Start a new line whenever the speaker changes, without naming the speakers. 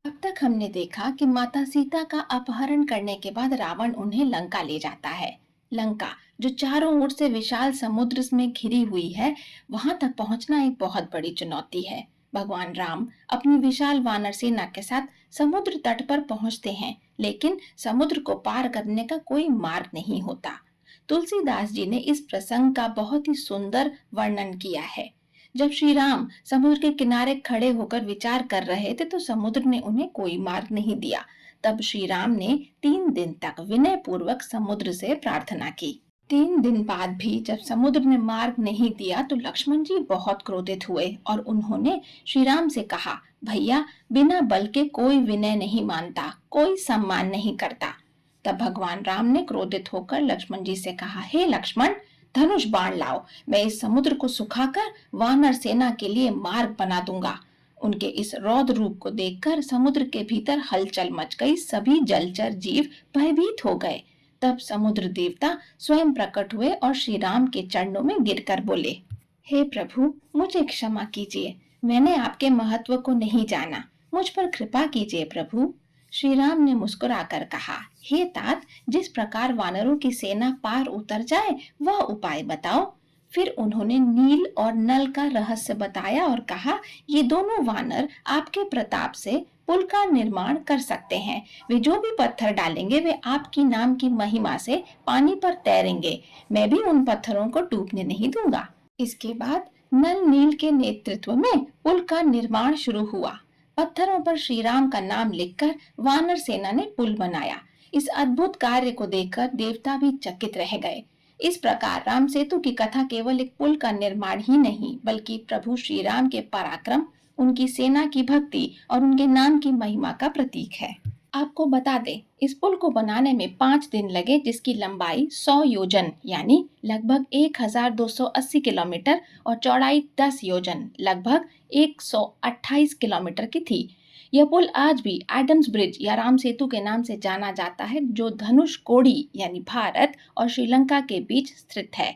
अब तक हमने देखा कि माता सीता का अपहरण करने के बाद रावण उन्हें लंका ले जाता है। लंका, जो चारों ओर से विशाल समुद्र में घिरी हुई है, वहां तक पहुंचना एक बहुत बड़ी चुनौती है। भगवान राम अपनी विशाल वानर सेना के साथ समुद्र तट पर पहुंचते हैं, लेकिन समुद्र को पार करने का कोई मार्ग नहीं होता। तुलसीदास जी ने इस प्रसंग का बहुत ही सुंदर वर्णन किया है। जब श्री राम समुद्र के किनारे खड़े होकर विचार कर रहे थे तो समुद्र ने उन्हें कोई मार्ग नहीं दिया। तब श्री राम ने 3 दिन तक विनय पूर्वक समुद्र से प्रार्थना की। 3 दिन बाद भी जब समुद्र ने मार्ग नहीं दिया तो लक्ष्मण जी बहुत क्रोधित हुए और उन्होंने श्री राम से कहा, भैया, बिना बल के कोई विनय नहीं मानता, कोई सम्मान नहीं करता। तब भगवान राम ने क्रोधित होकर लक्ष्मण जी से कहा, हे लक्ष्मण, धनुष बाण लाओ, मैं इस समुद्र को सुखाकर वानर सेना के लिए मार्ग बना दूंगा। उनके इस रौद्र रूप को देखकर समुद्र के भीतर हलचल मच गई। सभी जलचर जीव भयभीत हो गए। तब समुद्र देवता स्वयं प्रकट हुए और श्री राम के चरणों में गिरकर बोले, हे प्रभु, मुझे क्षमा कीजिए, मैंने आपके महत्व को नहीं जाना, मुझ पर कृपा कीजिए प्रभु। श्री राम ने मुस्कुराकर कहा, हे तात, जिस प्रकार वानरों की सेना पार उतर जाए वह उपाय बताओ। फिर उन्होंने नील और नल का रहस्य बताया और कहा, ये दोनों वानर आपके प्रताप से पुल का निर्माण कर सकते हैं। वे जो भी पत्थर डालेंगे वे आपकी नाम की महिमा से पानी पर तैरेंगे। मैं भी उन पत्थरों को डूबने नहीं दूंगा। इसके बाद नल नील के नेतृत्व में पुल का निर्माण शुरू हुआ। पत्थरों पर श्री राम का नाम लिखकर वानर सेना ने पुल बनाया। इस अद्भुत कार्य को देखकर देवता भी चकित रह गए। इस प्रकार राम सेतु की कथा केवल एक पुल का निर्माण ही नहीं, बल्कि प्रभु श्री राम के पराक्रम, उनकी सेना की भक्ति और उनके नाम की महिमा का प्रतीक है। आपको बता दें, इस पुल को बनाने में 5 दिन लगे, जिसकी लंबाई 100 योजन यानी लगभग 1280 किलोमीटर और चौड़ाई 10 योजन लगभग 128 किलोमीटर की थी। यह पुल आज भी एडम्स ब्रिज या राम सेतु के नाम से जाना जाता है, जो धनुष कोडी यानी भारत और श्रीलंका के बीच स्थित है।